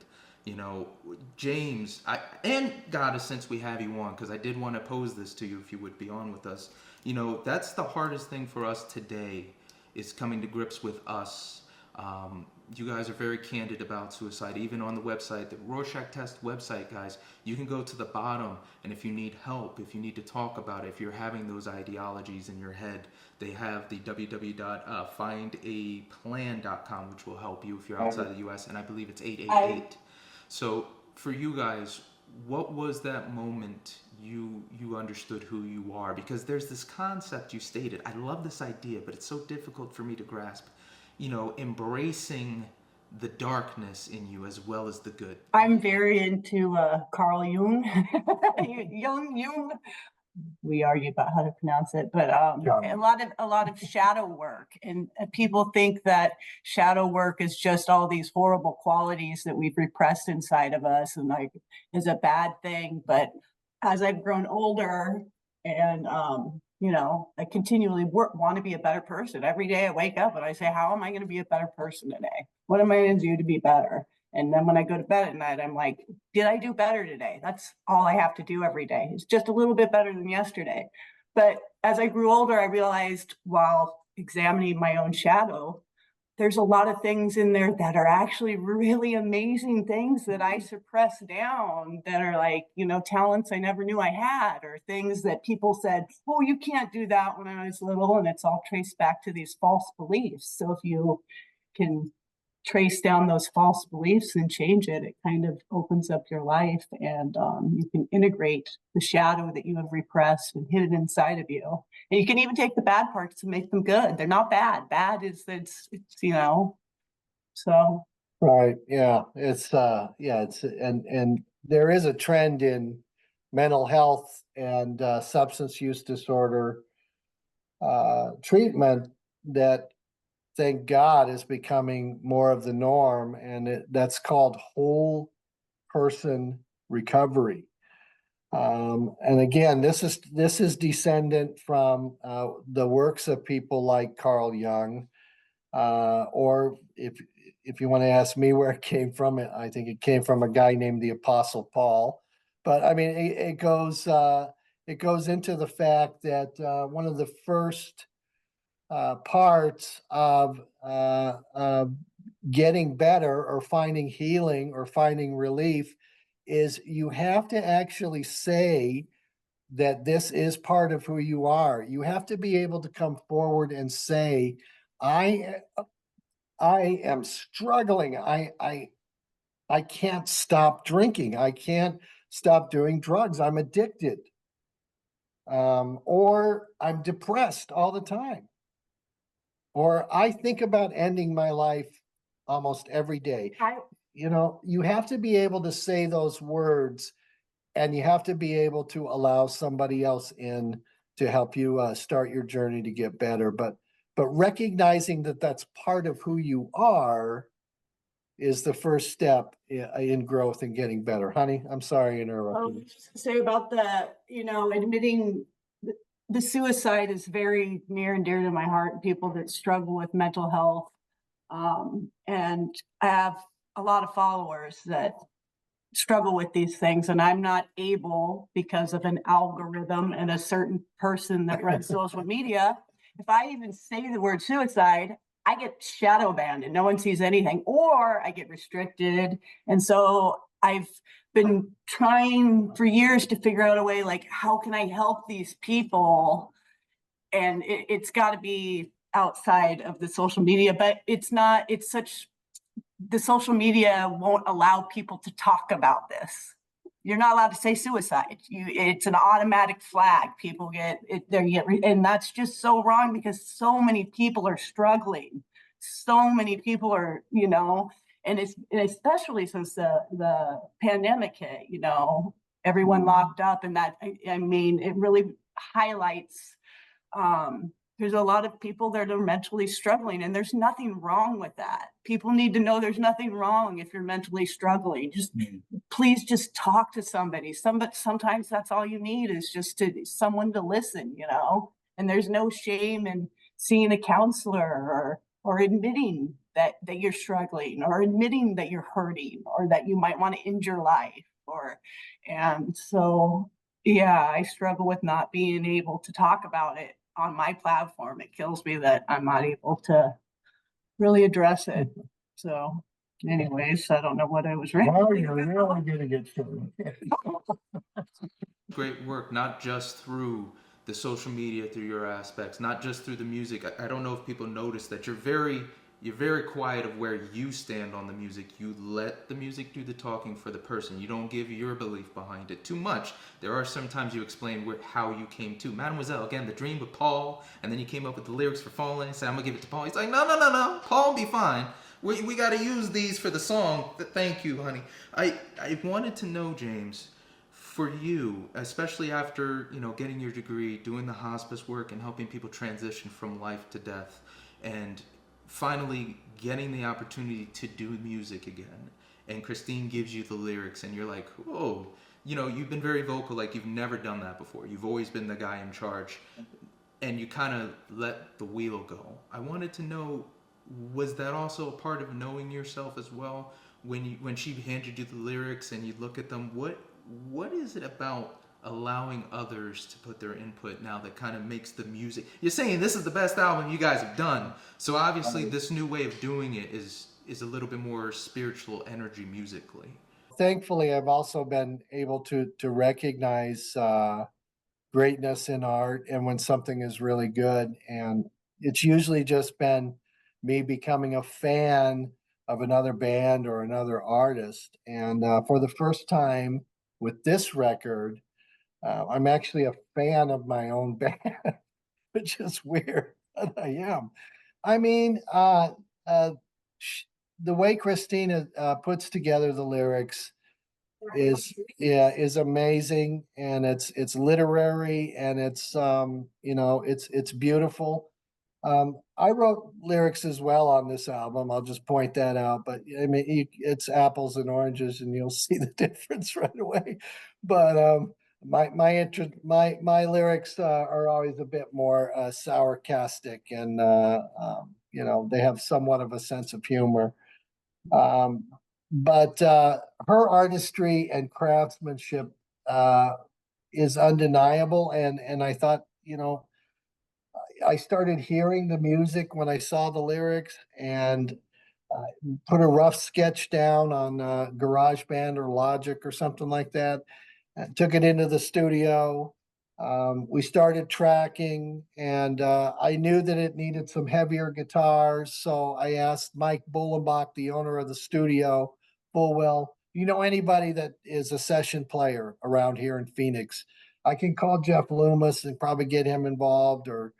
You know, James, and Goddess, since we have you on, because I did want to pose this to you if you would be on with us. You know, that's the hardest thing for us today, is coming to grips with us. You guys are very candid about suicide, even on the website, the Rorschach Test website, guys. You can go to the bottom, and if you need help, if you need to talk about it, if you're having those ideologies in your head, they have the www.findaplan.com, which will help you if you're outside the U.S., and I believe it's 888. So for you guys, what was that moment you understood who you are? Because there's this concept you stated. I love this idea, but it's so difficult for me to grasp. You know, embracing the darkness in you as well as the good. I'm very into Carl Jung. Jung. We argue about how to pronounce it, but a lot of shadow work, and people think that shadow work is just all these horrible qualities that we've repressed inside of us, and like is a bad thing. But as I've grown older, and you know, I continually want to be a better person. Every day I wake up and I say, how am I going to be a better person today? What am I going to do to be better? And then when I go to bed at night, I'm like, did I do better today? That's all I have to do every day. It's just a little bit better than yesterday. But as I grew older, I realized while examining my own shadow, there's a lot of things in there that are actually really amazing things that I suppress down, that are like, you know, talents I never knew I had, or things that people said, oh, you can't do that when I was little. And it's all traced back to these false beliefs. So if you can trace down those false beliefs and change it, it kind of opens up your life, and you can integrate the shadow that you have repressed and hidden inside of you. And you can even take the bad parts and make them good. They're not bad. Bad is it's you know, so. Right. Yeah. It's and there is a trend in mental health and substance use disorder treatment that, thank God, is becoming more of the norm, and that's called whole person recovery. And again, this is descendant from the works of people like Carl Jung, or if you want to ask me where it came from, I think it came from a guy named the Apostle Paul. But I mean, it goes into the fact that one of the first parts of getting better or finding healing or finding relief is you have to actually say that this is part of who you are. You have to be able to come forward and say, I am struggling. I can't stop drinking. I can't stop doing drugs. I'm addicted. Or I'm depressed all the time. Or I think about ending my life almost every day. You know, you have to be able to say those words, and you have to be able to allow somebody else in to help you start your journey to get better. But recognizing that that's part of who you are is the first step in growth and getting better. Honey, I'm sorry to interrupt you. Say about the, you know, admitting the suicide is very near and dear to my heart. People that struggle with mental health, and I have a lot of followers that struggle with these things, and I'm not able, because of an algorithm and a certain person that runs social media, if I even say the word suicide, I get shadow banned and no one sees anything, or I get restricted. And so I've been trying for years to figure out a way, like, how can I help these people? And it's got to be outside of the social media, but it's not, it's such, the social media won't allow people to talk about this. You're not allowed to say suicide. It's an automatic flag. People get it, and that's just so wrong, because so many people are struggling. So many people are, you know, and especially since the pandemic hit, you know, everyone locked up, and that, I mean, it really highlights. There's a lot of people that are mentally struggling, and there's nothing wrong with that. People need to know there's nothing wrong if you're mentally struggling. Just please just talk to somebody. Sometimes that's all you need, is just someone to listen, you know. And there's no shame in seeing a counselor, or admitting that you're struggling, or admitting that you're hurting, or that you might want to end your life. And so, yeah, I struggle with not being able to talk about it on my platform. It kills me that I'm not able to really address it. So anyways, I don't know what I was reading. Well, you're really gonna get through. Great work, not just through the social media, through your aspects, not just through the music. I don't know if people notice that you're very quiet of where you stand on the music. You let the music do the talking for the person. You don't give your belief behind it too much. There are some times you explain how you came to Mademoiselle, again, the dream with Paul, and then you came up with the lyrics for Falling. You said, I'm gonna give it to Paul. He's like, no, Paul will be fine. We got to use these for the song. Thank you, honey. I wanted to know, James, for you, especially after, you know, getting your degree, doing the hospice work and helping people transition from life to death, and finally getting the opportunity to do music again, and Christine gives you the lyrics, and you're like, whoa, you know, you've been very vocal, like you've never done that before. You've always been the guy in charge, and you kind of let the wheel go. I wanted to know, was that also a part of knowing yourself as well? When she handed you the lyrics and you look at them, what is it about allowing others to put their input now that kind of makes the music. You're saying this is the best album you guys have done, so obviously this new way of doing it is a little bit more spiritual energy musically. Thankfully, I've also been able to recognize greatness in art and when something is really good. And it's usually just been me becoming a fan of another band or another artist. And for the first time with this record, I'm actually a fan of my own band, which is weird, but I am. I mean, uh, the way Christina puts together the lyrics is amazing, and it's literary, and it's it's beautiful. I wrote lyrics as well on this album. I'll just point that out. But I mean, it's apples and oranges, and you'll see the difference right away. But my lyrics are always a bit more sarcastic, and they have somewhat of a sense of humor. Um, but her artistry and craftsmanship is undeniable, and I thought, I started hearing the music when I saw the lyrics, and put a rough sketch down on GarageBand or Logic or something like that. Took it into the studio. We started tracking, and I knew that it needed some heavier guitars. So I asked Mike Bullenbach, the owner of the studio, full well, anybody that is a session player around here in Phoenix? I can call Jeff Loomis and probably get him involved, or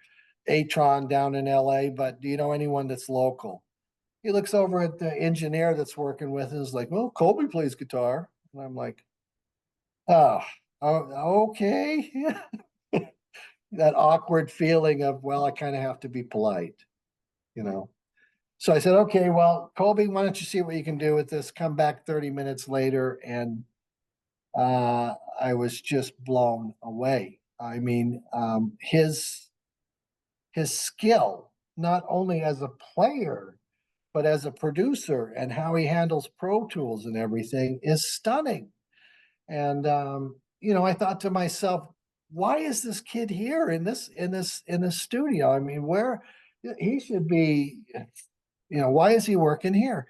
Atron down in LA, but do you know anyone that's local? He looks over at the engineer that's working with us, like, well, Kolby plays guitar. And I'm like, oh, okay. That awkward feeling of, well, I kind of have to be polite, you know. So I said, okay, well, Kolby, why don't you see what you can do with this? Come back 30 minutes later, and I was just blown away. I mean, his skill, not only as a player, but as a producer, and how he handles Pro Tools and everything, is stunning. And I thought to myself, why is this kid here in this studio? I mean, where he should be, why is he working here?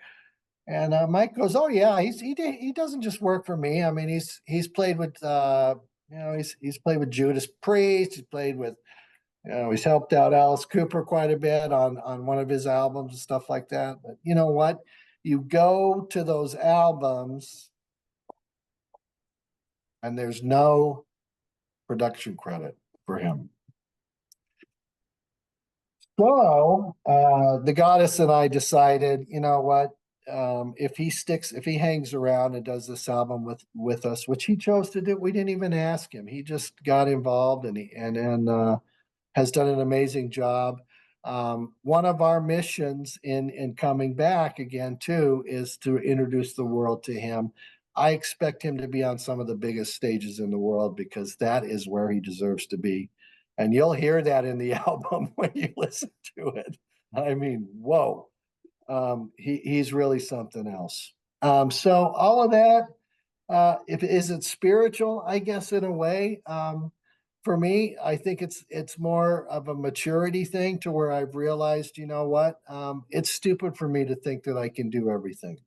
And Mike goes, oh yeah, he doesn't just work for me. I mean, he's played with he's played with Judas Priest. He's played with, he's helped out Alice Cooper quite a bit on one of his albums and stuff like that. But you know what? You go to those albums, and there's no production credit for him. So the goddess and I decided, you know what? If he hangs around and does this album with us, which he chose to do, we didn't even ask him. He just got involved, and has done an amazing job. One of our missions in coming back again too is to introduce the world to him. I expect him to be on some of the biggest stages in the world, because that is where he deserves to be. And you'll hear that in the album when you listen to it. I mean, whoa. He's really something else. So all of that, is it spiritual? I guess in a way. For me, I think it's more of a maturity thing, to where I've realized, you know what, it's stupid for me to think that I can do everything.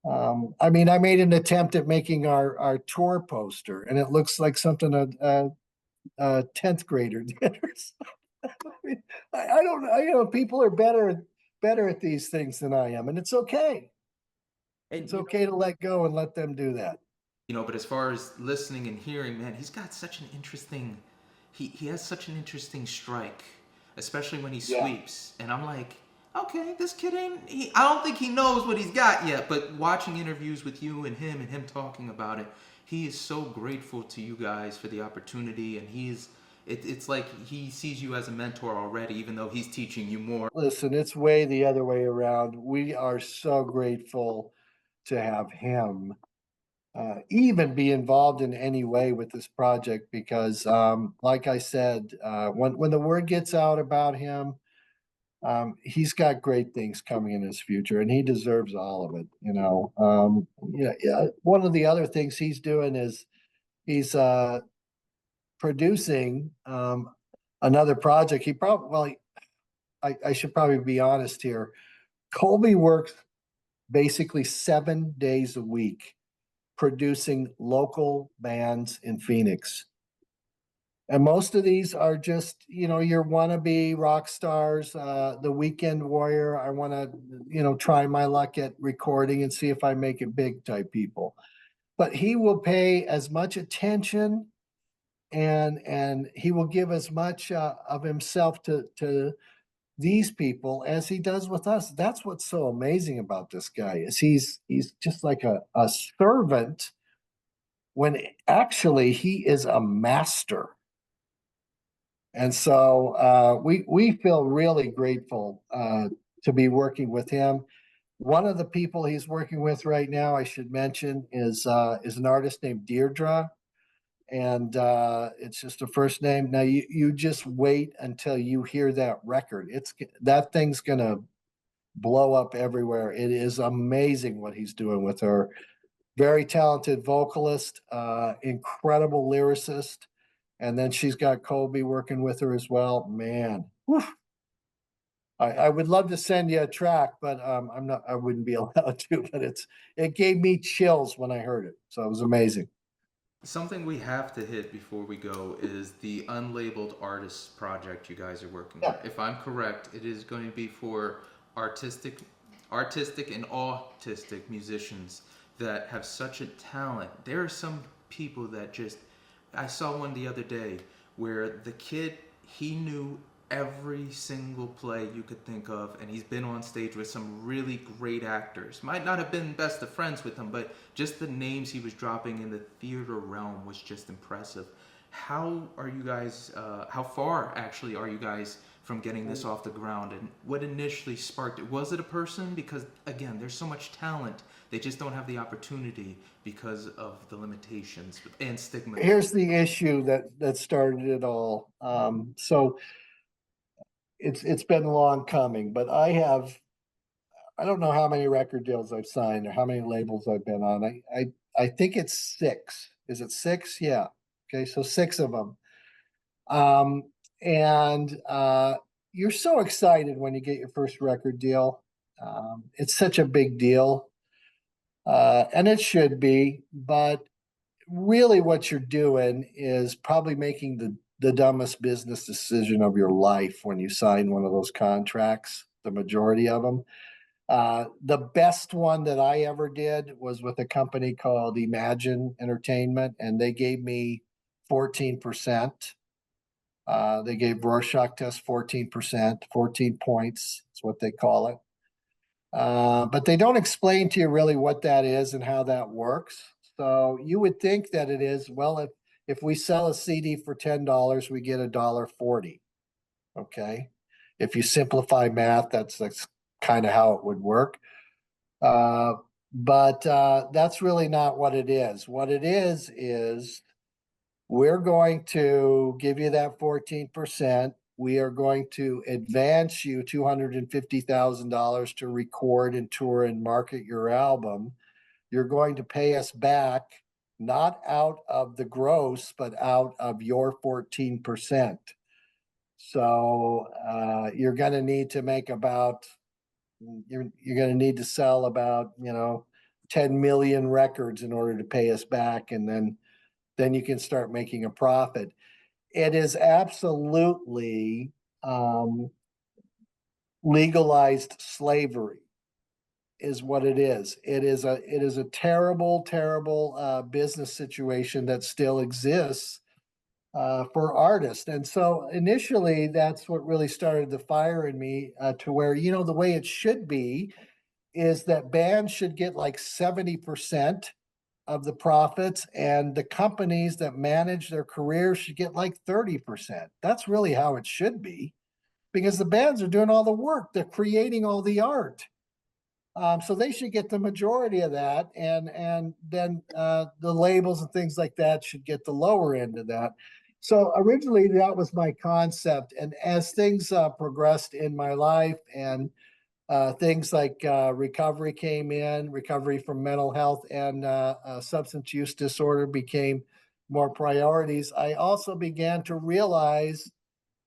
I mean, I made an attempt at making our tour poster, and it looks like something a 10th grader did. I mean, I don't know. People are better at these things than I am, and it's okay. And It's okay to let go and let them do that. but as far as listening and hearing, man, he's got such an interesting, he has such an interesting strike, especially when he sweeps. And I'm like, okay, this kid I don't think he knows what he's got yet, but watching interviews with you and him talking about it, he is so grateful to you guys for the opportunity, and it's like he sees you as a mentor already, even though he's teaching you more. Listen, it's way the other way around. We are so grateful to have him even be involved in any way with this project, because like I said, when the word gets out about him, he's got great things coming in his future, and he deserves all of it. Yeah. One of the other things he's doing is he's producing another project. He probably, well, I should probably be honest here. Kolby works basically 7 days a week producing local bands in Phoenix. And most of these are just, your wannabe rock stars, the weekend warrior. I want to, try my luck at recording and see if I make it big type people. But he will pay as much attention and he will give as much of himself to these people as he does with us. That's what's so amazing about this guy is he's just like a servant when actually he is a master. And so we feel really grateful to be working with him. One of the people he's working with right now, I should mention, is an artist named Deirdre, and it's just a first name. Now you just wait until you hear that record. That thing's gonna blow up everywhere. It is amazing what he's doing with her. Very talented vocalist, incredible lyricist. And then she's got Kolby working with her as well. Man, whew. I would love to send you a track, but I wouldn't be allowed to, but it gave me chills when I heard it. So it was amazing. Something we have to hit before we go is the Unlabeled Artists project you guys are working on. If I'm correct, it is going to be for artistic and autistic musicians that have such a talent. There are some people that just, I saw one the other day where the kid, he knew every single play you could think of, and he's been on stage with some really great actors. Might not have been best of friends with them, but just the names he was dropping in the theater realm was just impressive. How are you guys, how far actually are you guys from getting this off the ground, and what initially sparked it? Was it a person? Because again, there's so much talent, they just don't have the opportunity because of the limitations and stigma. Here's the issue that started it all. So it's been long coming, but I don't know how many record deals I've signed or how many labels I've been on. I think it's 6. Is it 6? Yeah. Okay, so 6 of them. And you're so excited when you get your first record deal. It's such a big deal. And it should be, but really what you're doing is probably making the dumbest business decision of your life when you sign one of those contracts, the majority of them. The best one that I ever did was with a company called Imagine Entertainment, and they gave me 14%. They gave Rorschach Test 14%, 14 points is what they call it. But they don't explain to you really what that is and how that works. So you would think that it is, well, if we sell a CD for $10, we get $1.40. Okay. If you simplify math, that's kind of how it would work. But that's really not what it is. What it is we're going to give you that 14%. We are going to advance you $250,000 to record and tour and market your album. You're going to pay us back, not out of the gross, but out of your 14%. So you're going to need to make about, you're going to need to sell about, 10 million records in order to pay us back. And then you can start making a profit. It is absolutely legalized slavery is what it is. It is a terrible, terrible business situation that still exists for artists. And so initially, that's what really started the fire in me to where, the way it should be is that bands should get like 70% of the profits, and the companies that manage their careers should get like 30%. That's really how it should be, because the bands are doing all the work. They're creating all the art. So they should get the majority of that, and then the labels and things like that should get the lower end of that. So originally that was my concept, and as things progressed in my life and things like recovery came in, recovery from mental health and substance use disorder became more priorities, I also began to realize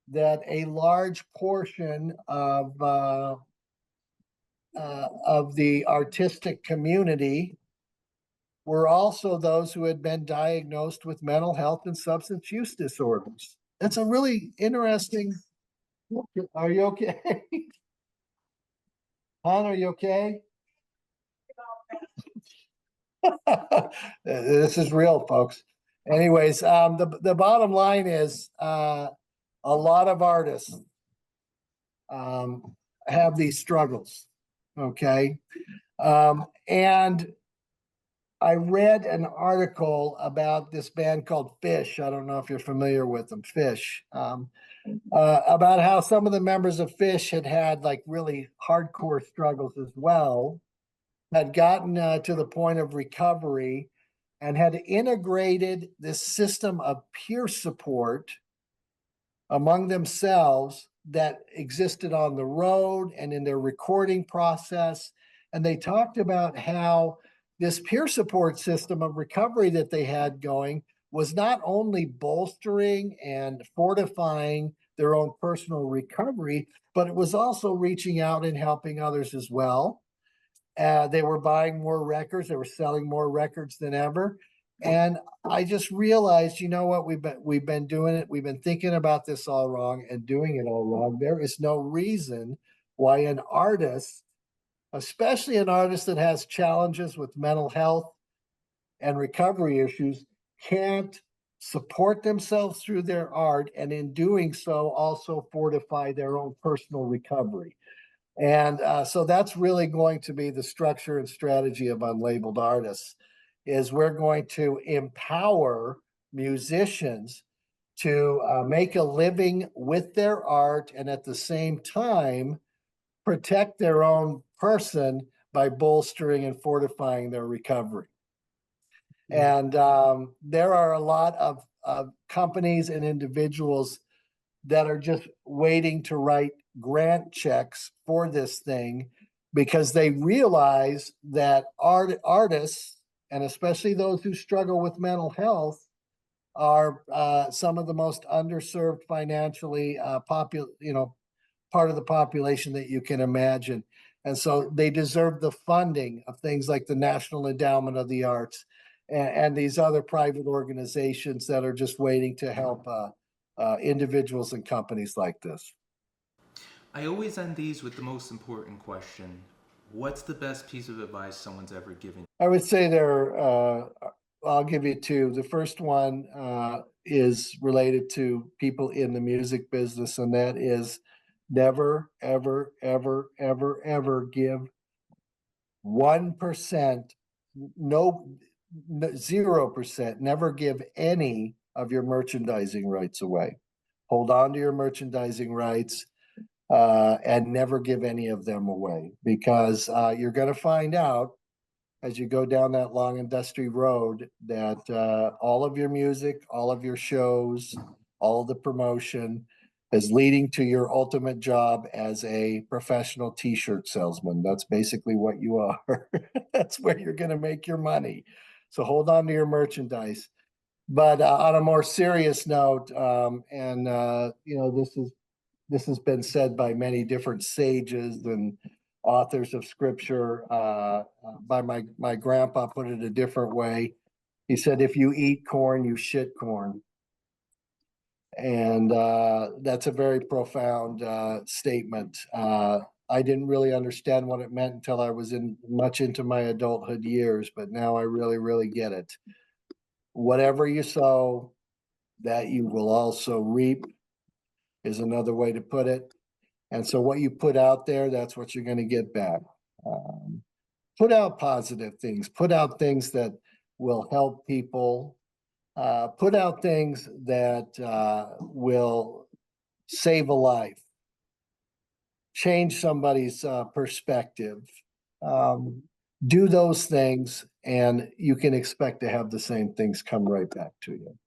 that a large portion of the artistic community were also those who had been diagnosed with mental health and substance use disorders. It's a really interesting. Are you okay? Hon, are you okay? This is real, folks. Anyways, the bottom line is a lot of artists have these struggles. Okay. And I read an article about this band called Fish. I don't know if you're familiar with them, Fish. About how some of the members of Fish had like really hardcore struggles as well, had gotten to the point of recovery and had integrated this system of peer support among themselves that existed on the road and in their recording process. And they talked about how this peer support system of recovery that they had going was not only bolstering and fortifying their own personal recovery, but it was also reaching out and helping others as well. They were buying more records. They were selling more records than ever. And I just realized, you know what, we've been doing it. We've been thinking about this all wrong and doing it all wrong. There is no reason why an artist, especially an artist that has challenges with mental health and recovery issues, can't support themselves through their art, and in doing so also fortify their own personal recovery. And so that's really going to be the structure and strategy of Unlabeled Artists, is we're going to empower musicians to make a living with their art and at the same time protect their own person by bolstering and fortifying their recovery. And there are a lot of companies and individuals that are just waiting to write grant checks for this thing because they realize that artists, and especially those who struggle with mental health, are some of the most underserved financially part of the population that you can imagine. And so they deserve the funding of things like the National Endowment of the Arts and these other private organizations that are just waiting to help individuals and companies like this. I always end these with the most important question. What's the best piece of advice someone's ever given? I would say I'll give you two. The first one is related to people in the music business, and that is never, ever, ever, ever, ever give 1%, no 0%, never give any of your merchandising rights away. Hold on to your merchandising rights and never give any of them away, because you're going to find out as you go down that long and dusty road that all of your music, all of your shows, all of the promotion is leading to your ultimate job as a professional t-shirt salesman. That's basically what you are. That's where you're going to make your money. So hold on to your merchandise. But on a more serious note, this has been said by many different sages and authors of scripture. By my grandpa put it a different way. He said, "If you eat corn, you shit corn." And that's a very profound statement. I didn't really understand what it meant until I was much into my adulthood years, but now I really, really get it. Whatever you sow, that you will also reap, is another way to put it. And so what you put out there, that's what you're going to get back. Put out positive things, put out things that will help people, put out things that will save a life, change somebody's perspective. Do those things, and you can expect to have the same things come right back to you.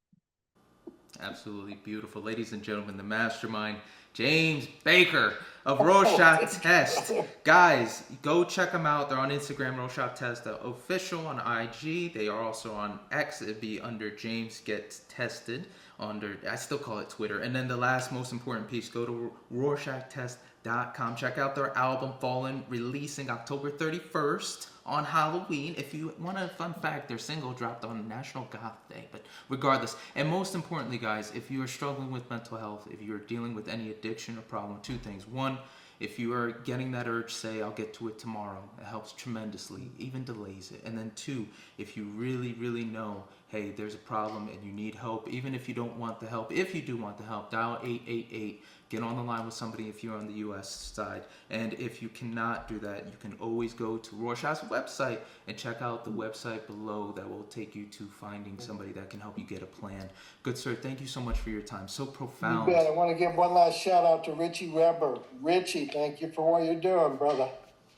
Absolutely beautiful. Ladies and gentlemen, the mastermind, James Baker of Rorschach Test. Guys, go check them out. They're on Instagram, Rorschach Test official, on IG. They are also on X. It'd be under James Gets Tested. I still call it Twitter. And then the last most important piece, go to RorschachTest.com. Check out their album Fallen, releasing October 31st on Halloween. If you want a fun fact, their single dropped on National Goth Day. But regardless, and most importantly, guys, if you are struggling with mental health, if you are dealing with any addiction or problem, two things. One, if you are getting that urge, say, I'll get to it tomorrow. It helps tremendously, even delays it. And then two, if you really, really know, hey, there's a problem and you need help, even if you don't want the help, if you do want the help, dial 888. Get on the line with somebody if you're on the U.S. side. And if you cannot do that, you can always go to Rorschach's website and check out the website below that will take you to finding somebody that can help you get a plan. Good sir, thank you so much for your time. So profound. You bet. I want to give one last shout out to Richie Weber. Richie, thank you for what you're doing, brother.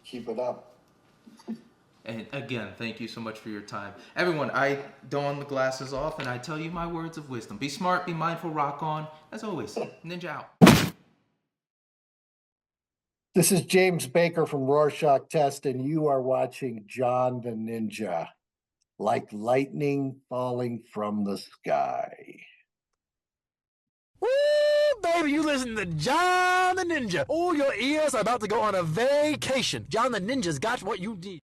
Keep it up. And again, thank you so much for your time. Everyone, I don the glasses off and I tell you my words of wisdom. Be smart, be mindful, rock on. As always, Ninja out. This is James Baker from Rorschach Test, and you are watching John the Ninja, like lightning falling from the sky. Woo, baby, you listen to John the Ninja. All your ears are about to go on a vacation. John the Ninja's got what you need.